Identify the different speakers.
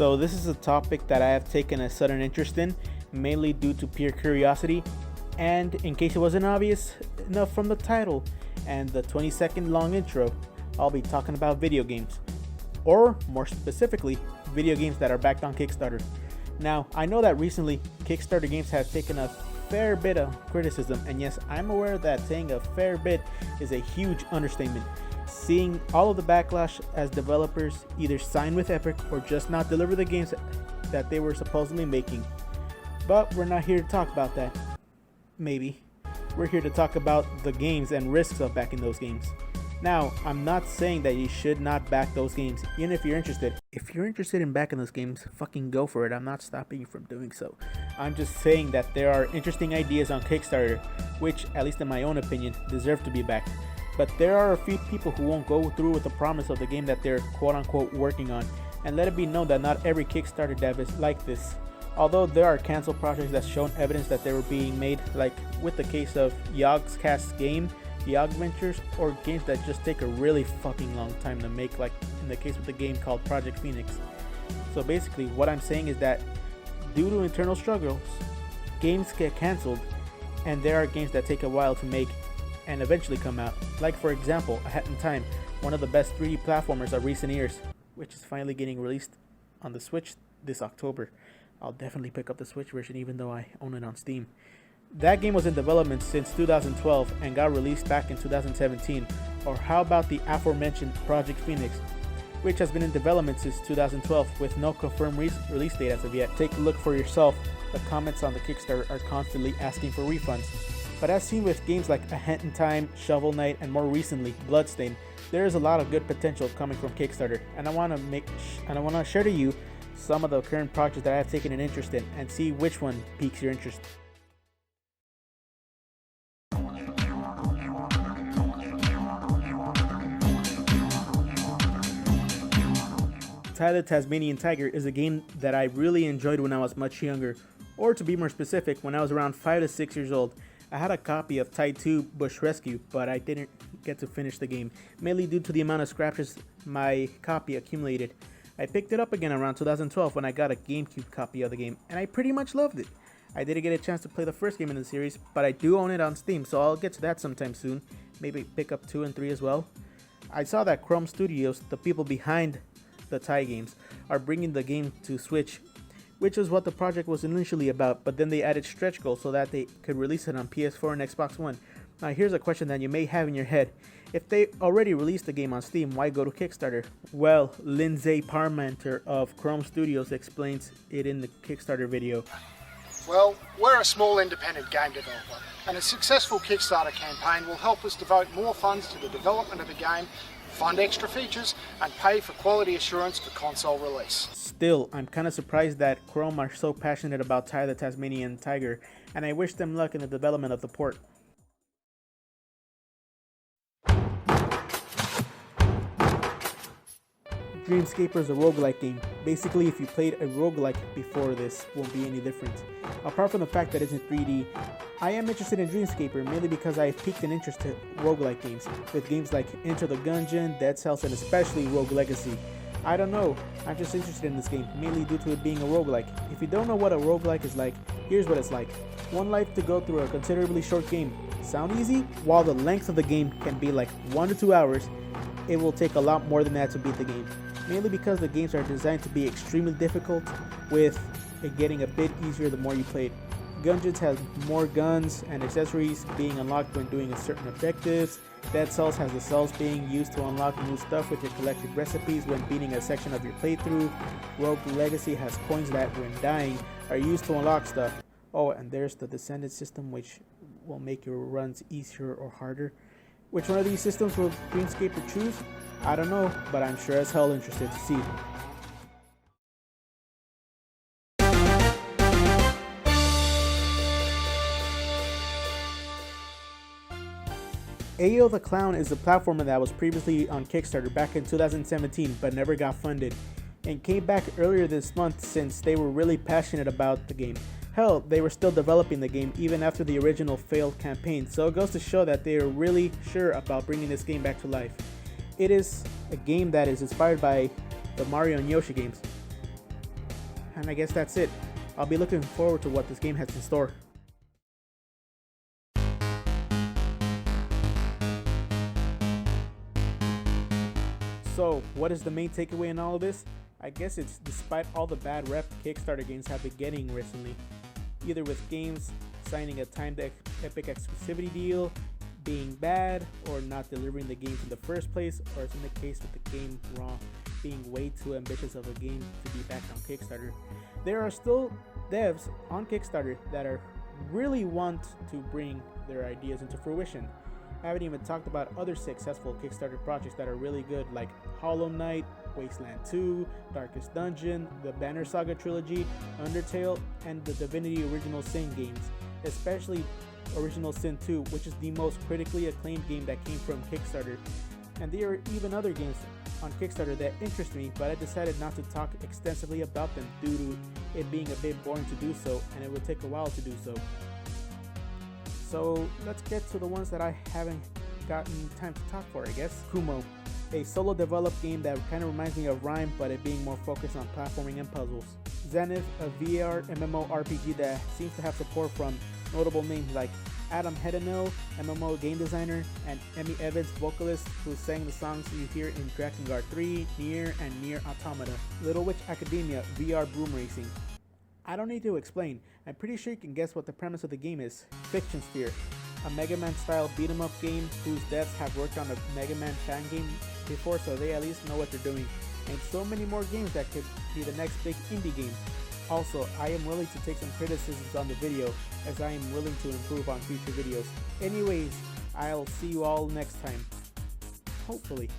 Speaker 1: So this is a topic that I have taken a sudden interest in, mainly due to pure curiosity, and in case it wasn't obvious enough from the title and the 20-second long intro, I'll be talking about video games, or more specifically, video games that are backed on Kickstarter. Now, I know that recently Kickstarter Games have taken a fair bit of criticism, and yes, I'm aware that saying a fair bit is a huge understatement. Seeing all of the backlash as developers either sign with Epic or just not deliver the games that they were supposedly making. But we're not here to talk about that. Maybe. We're here to talk about the games and risks of backing those games. Now, I'm not saying that you should not back those games, even if you're interested. If you're interested in backing those games, fucking go for it. I'm not stopping you from doing so. I'm just saying that there are interesting ideas on Kickstarter, which, at least in my own opinion, deserve to be backed. But there are a few people who won't go through with the promise of the game that they're quote-unquote working on, and let it be known that not every Kickstarter dev is like this. Although there are canceled projects that's shown evidence that they were being made, like with the case of Yogscast's game, Yog Ventures, or games that just take a really fucking long time to make, like in the case with the game called Project Phoenix. So basically what I'm saying is that due to internal struggles, games get canceled, and there are games that take a while to make and eventually come out. Like for example, A Hat in Time, one of the best 3D platformers of recent years, which is finally getting released on the Switch this October. I'll definitely pick up the Switch version even though I own it on Steam. That game was in development since 2012 and got released back in 2017. Or how about the aforementioned Project Phoenix, which has been in development since 2012 with no confirmed release date as of yet. Take a look for yourself. The comments on the Kickstarter are constantly asking for refunds. But as seen with games like A Hat in Time, Shovel Knight, and more recently Bloodstained, there is a lot of good potential coming from Kickstarter, and I want to share to you some of the current projects that I have taken an interest in and see which one piques your interest. Ty the Tasmanian Tiger is a game that I really enjoyed when I was much younger, or to be more specific, when I was around 5 to 6 years old. I had a copy of Ty 2 Bush Rescue, but I didn't get to finish the game, mainly due to the amount of scratches my copy accumulated. I picked it up again around 2012 when I got a GameCube copy of the game, and I pretty much loved it. I didn't get a chance to play the first game in the series, but I do own it on Steam, so I'll get to that sometime soon, maybe pick up 2 and 3 as well. I saw that Chrome Studios, the people behind the Ty games, are bringing the game to Switch, which is what the project was initially about, but then they added stretch goals so that they could release it on PS4 and Xbox One. Now here's a question that you may have in your head. If they already released the game on Steam, why go to Kickstarter? Well, Lindsay Parmenter of Chrome Studios explains it in the Kickstarter video.
Speaker 2: Well, we're a small independent game developer, and a successful Kickstarter campaign will help us devote more funds to the development of the game, fund extra features, and pay for quality assurance for console release.
Speaker 1: Still, I'm kinda surprised that Chrome are so passionate about Ty the Tasmanian Tiger, and I wish them luck in the development of the port. Dreamscaper is a roguelike game. Basically, if you played a roguelike before this, won't be any different. Apart from the fact that it's in 3D, I am interested in Dreamscaper mainly because I have piqued an interest in roguelike games, with games like Enter the Gungeon, Dead Cells, and especially Rogue Legacy. I don't know, I'm just interested in this game, mainly due to it being a roguelike. If you don't know what a roguelike is like, here's what it's like. One life to go through a considerably short game. Sound easy? While the length of the game can be like 1 to 2 hours, it will take a lot more than that to beat the game. Mainly because the games are designed to be extremely difficult, with it getting a bit easier the more you play it. Gungeons has more guns and accessories being unlocked when doing certain objectives. Dead Cells has the cells being used to unlock new stuff with your collected recipes when beating a section of your playthrough. Rogue Legacy has coins that, when dying, are used to unlock stuff. Oh, and there's the Descendant system, which will make your runs easier or harder. Which one of these systems will Dreamscaper choose? I don't know, but I'm sure as hell interested to see. Ayo the Clown is a platformer that was previously on Kickstarter back in 2017 but never got funded, and came back earlier this month since they were really passionate about the game. Hell, they were still developing the game even after the original failed campaign, so it goes to show that they are really sure about bringing this game back to life. It is a game that is inspired by the Mario and Yoshi games. and I guess that's it. I'll be looking forward to what this game has in store. So, what is the main takeaway in all of this? I guess it's despite all the bad rep Kickstarter games have been getting recently, either with games signing a timed epic exclusivity deal, being bad, or not delivering the games in the first place, or as in the case with the game Raw, being way too ambitious of a game to be backed on Kickstarter. There are still devs on Kickstarter that are really want to bring their ideas into fruition. I haven't even talked about other successful Kickstarter projects that are really good, like Hollow Knight, Wasteland 2, Darkest Dungeon, the Banner Saga trilogy, Undertale, and the Divinity Original Sin games, especially Original Sin 2, which is the most critically acclaimed game that came from Kickstarter. And there are even other games on Kickstarter that interest me, but I decided not to talk extensively about them due to it being a bit boring to do so, and it would take a while to do so. So let's get to the ones that I haven't gotten time to talk for, I guess. Kumo, a solo developed game that kind of reminds me of Rime, but it being more focused on platforming and puzzles. Zenith, a VR MMORPG that seems to have support from notable names like Adam Hedinel, MMO game designer, and Emmy Evans, vocalist who sang the songs you hear in Drakengard 3, Nier, and Nier Automata. Little Witch Academia, VR broom racing. I don't need to explain, I'm pretty sure you can guess what the premise of the game is. Fiction Sphere, a Mega Man style beat 'em up game whose devs have worked on a Mega Man fan game before, so they at least know what they're doing. And so many more games that could be the next big indie game. Also, I am willing to take some criticisms on the video, as I am willing to improve on future videos. Anyways, I'll see you all next time. Hopefully.